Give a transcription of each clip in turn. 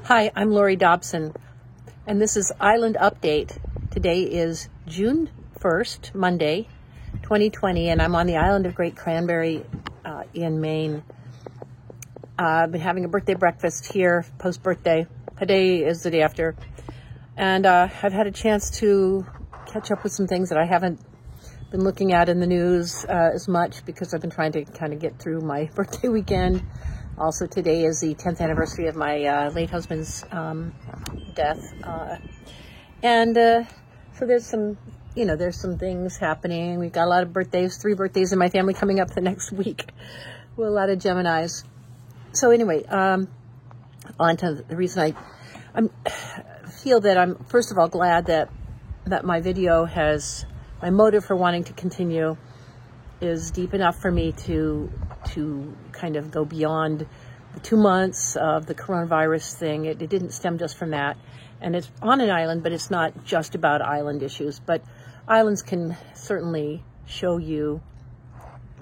Hi, I'm Lori Dobson, and this is Island Update. Today is June 1st, Monday, 2020, and I'm on the island of Great Cranberry in Maine. I've been having a birthday breakfast here, post-birthday. Today is the day after, and I've had a chance to catch up with some things that I haven't been looking at in the news as much because I've been trying to kind of get through my birthday weekend. Also, today is the 10th anniversary of my late husband's death. So there's some things happening. We've got a lot of birthdays, 3 birthdays in my family coming up the next week. With a lot of Geminis. So anyway, on to the reason I feel that I'm, first of all, glad that my video has, my motive for wanting to continue is deep enough for me to kind of go beyond the 2 months of the coronavirus thing. It didn't stem just from that. And it's on an island, but it's not just about island issues. But islands can certainly show you,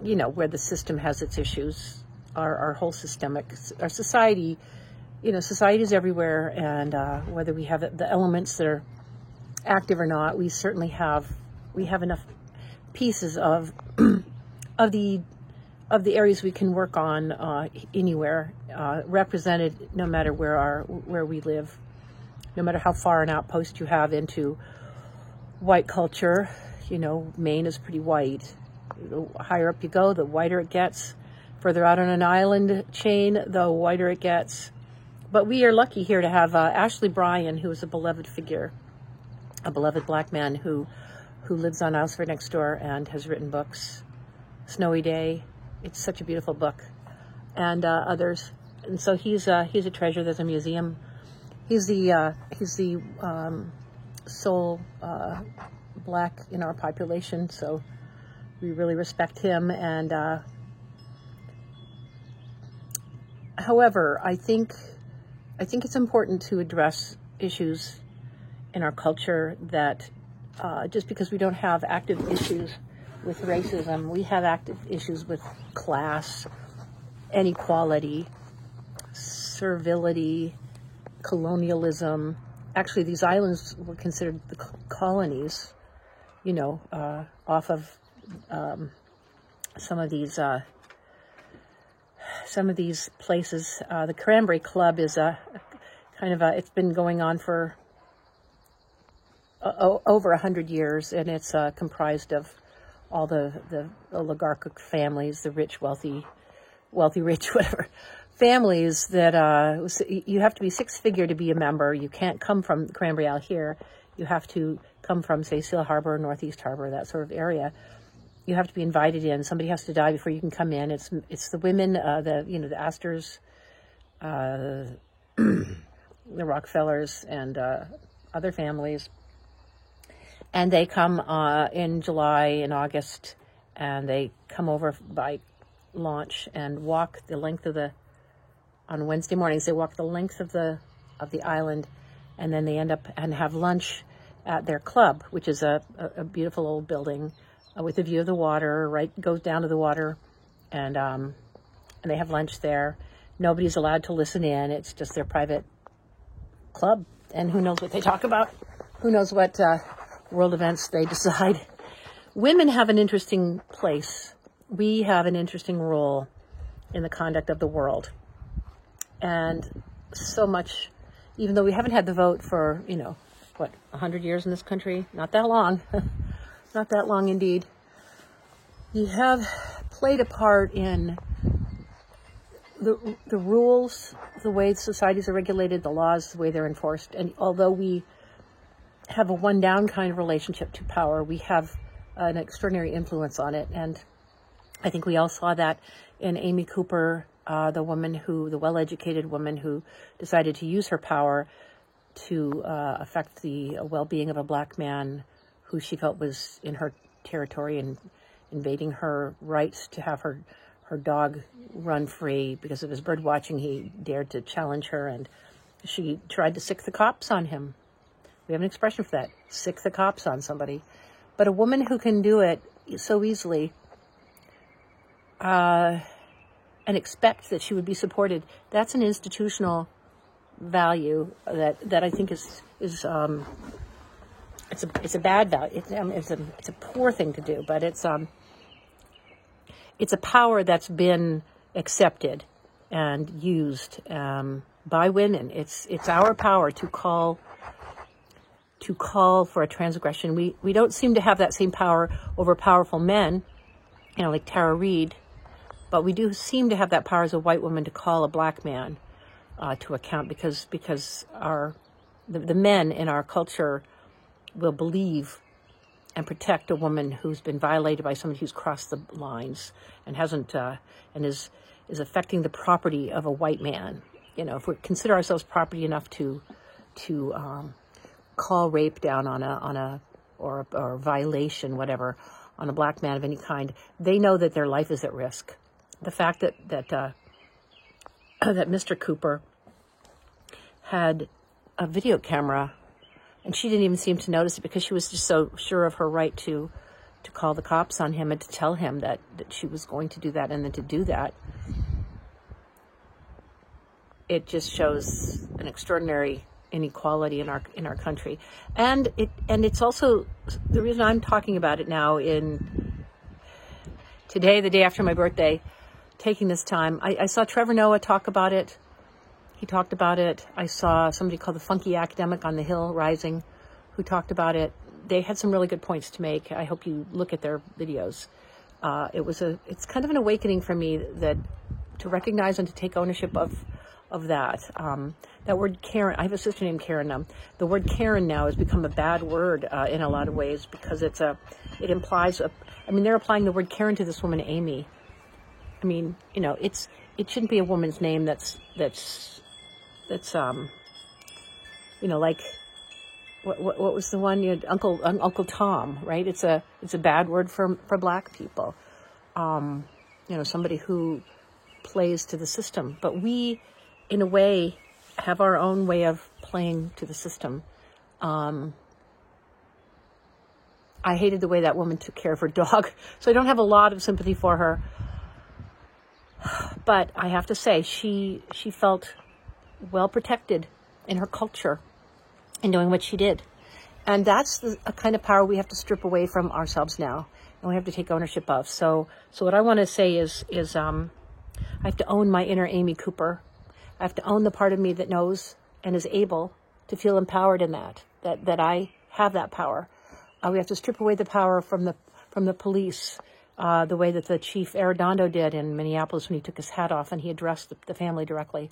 where the system has its issues. Our whole systemic, our society, society is everywhere. And whether we have the elements that are active or not, we certainly have enough pieces of of the areas we can work on anywhere, represented no matter where we live, no matter how far an outpost you have into white culture. Maine is pretty white. The higher up you go, the whiter it gets. Further out on an island chain, the whiter it gets. But we are lucky here to have Ashley Bryan, who is a beloved figure, a beloved black man who lives on Osford next door and has written books. Snowy Day, it's such a beautiful book, and others. And so he's a treasure. There's a museum. He's the sole black in our population, so we really respect him. And however, I think it's important to address issues in our culture that just because we don't have active issues with racism, we have active issues with class, inequality, servility, colonialism. Actually, these islands were considered the colonies, off of some of these places. The Cranberry Club is it's been going on for over 100 years, and it's comprised of all the oligarchic families, the rich, wealthy, rich, whatever, families that, you have to be 6-figure to be a member. You can't come from Cranberry out here. You have to come from, say, Seal Harbor, Northeast Harbor, that sort of area. You have to be invited in. Somebody has to die before you can come in. It's the women, the Astors, the Rockefellers, and other families. And they come in July and August, and they come over by launch and walk the length of on Wednesday mornings, they walk the length of the island, and then they end up and have lunch at their club, which is a beautiful old building with a view of the water, goes down to the water, and they have lunch there. Nobody's allowed to listen in. It's just their private club, and who knows what they talk about? Who knows what world events they decide. Women have an interesting place. We have an interesting role in the conduct of the world. And so much, even though we haven't had the vote for, 100 years in this country? Not that long. Not that long indeed. You have played a part in the rules, the way societies are regulated, the laws, the way they're enforced. And although we have a one-down kind of relationship to power, we have an extraordinary influence on it. And I think we all saw that in Amy Cooper, the well-educated woman who decided to use her power to affect the well-being of a black man who she felt was in her territory and invading her rights to have her dog run free. Because of his bird watching, he dared to challenge her, and she tried to sick the cops on him. We have an expression for that, sick the cops on somebody. But a woman who can do it so easily and expect that she would be supported, that's an institutional value that I think is it's a bad value. It's a poor thing to do, but it's a power that's been accepted and used by women. It's our power to call for a transgression. We don't seem to have that same power over powerful men, like Tara Reid, but we do seem to have that power as a white woman to call a black man to account, because the men in our culture will believe and protect a woman who's been violated by somebody who's crossed the lines and hasn't and is affecting the property of a white man. If we consider ourselves property enough to call rape down on a violation, whatever, on a black man of any kind, they know that their life is at risk. The fact that that Mr. Cooper had a video camera, and she didn't even seem to notice it because she was just so sure of her right to call the cops on him and to tell him that she was going to do that, and then to do that. It just shows an extraordinary inequality in our country, and it's also the reason I'm talking about it now, in today, the day after my birthday, taking this time. I saw Trevor Noah talk about it. He talked about it. I saw somebody called the Funky Academic on the Hill Rising who talked about it. They had some really good points to make. I hope you look at their videos. It's kind of an awakening for me that to recognize and to take ownership of that. That word Karen, I have a sister named Karen. The word Karen now has become a bad word in a lot of ways, because it implies they're applying the word Karen to this woman, Amy. It shouldn't be a woman's name that's like what was the one, Uncle Tom, right? It's a bad word for black people. Somebody who plays to the system. But we, in a way, have our own way of playing to the system. I hated the way that woman took care of her dog, so I don't have a lot of sympathy for her. But I have to say, she felt well protected in her culture in doing what she did. And that's a kind of power we have to strip away from ourselves now, and we have to take ownership of. So what I want to say is I have to own my inner Amy Cooper. I have to own the part of me that knows and is able to feel empowered in that I have that power. We have to strip away the power from the police, the way that the Chief Arredondo did in Minneapolis when he took his hat off and he addressed the family directly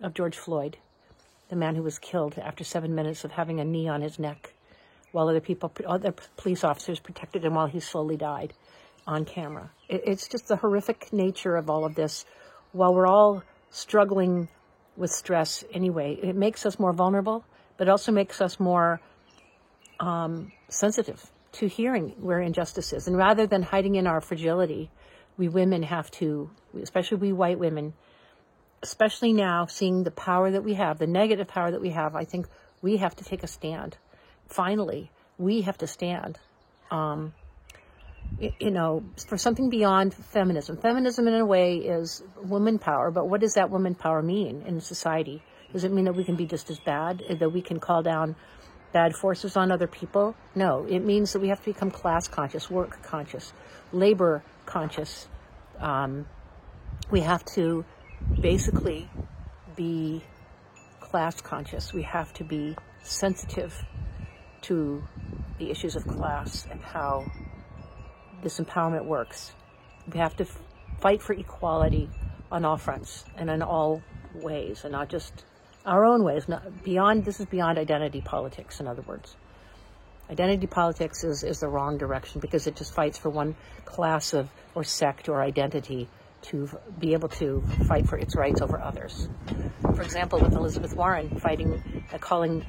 of George Floyd, the man who was killed after 7 minutes of having a knee on his neck, while other police officers protected him while he slowly died on camera. It's just the horrific nature of all of this. While we're all struggling with stress anyway, it makes us more vulnerable, but it also makes us more sensitive to hearing where injustice is. And rather than hiding in our fragility, we women have to, especially we white women, especially now, seeing the power that we have, the negative power that we have, I think we have to take a stand. Finally, we have to stand, for something beyond feminism. Feminism, in a way, is woman power, but what does that woman power mean in society? Does it mean that we can be just as bad, that we can call down bad forces on other people? No, it means that we have to become class conscious, work conscious, labor conscious. We have to basically be class conscious. We have to be sensitive to the issues of class and how this empowerment works. We have to fight for equality on all fronts and in all ways, and not just our own ways. This is beyond identity politics, in other words. Identity politics is the wrong direction, because it just fights for one class or sect or identity to be able to fight for its rights over others. For example, with Elizabeth Warren calling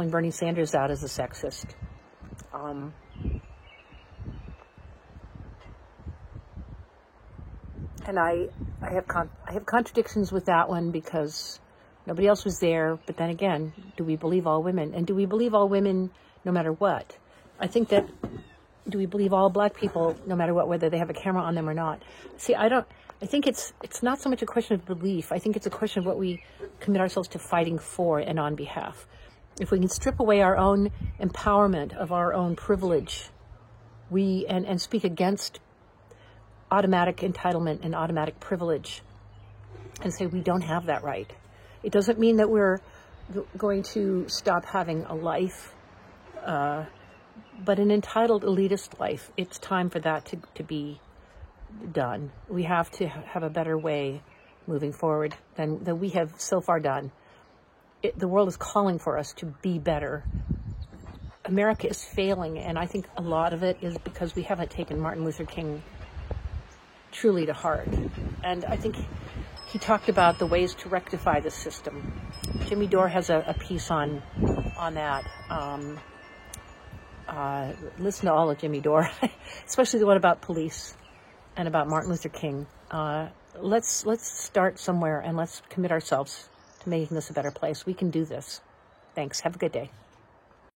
Bernie Sanders out as a sexist. And I have contradictions with that one, because nobody else was there. But then again, do we believe all women? And do we believe all women no matter what? I think that, do we believe all black people no matter what, whether they have a camera on them or not? See, I I think it's not so much a question of belief. I think it's a question of what we commit ourselves to fighting for and on behalf. If we can strip away our own empowerment of our own privilege, and speak against automatic entitlement and automatic privilege, and say we don't have that right. It doesn't mean that we're going to stop having a life, but an entitled elitist life. It's time for that to be done. We have to have a better way moving forward than we have so far done. The world is calling for us to be better. America is failing, and I think a lot of it is because we haven't taken Martin Luther King truly to heart. And I think he talked about the ways to rectify the system. Jimmy Dore has a piece on that. Listen to all of Jimmy Dore, especially the one about police and about Martin Luther King. Let's start somewhere, and let's commit ourselves to making this a better place. We can do this. Thanks. Have a good day.